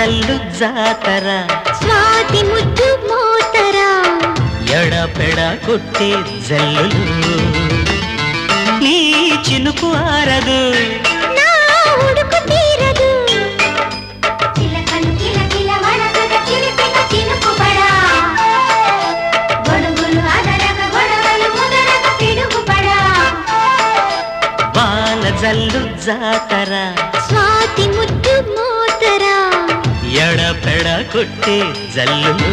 జల్లు జాతర స్వాతి ముద్దు మోతర ఎడపెడ కొట్టే జల్లులు నీ చినుకు ఆరదు నా ఉడుకు తీరదు చిలకలు కిలకిల వడకట చిలిపిక చినుకు పడా గొడుగులు అదరక గొడవలు ముదరక పిడుగు పడా వాన జల్లు జాతర స్వాతి ముద్దు మోతర ఎడపెడ కొట్టే జల్లులు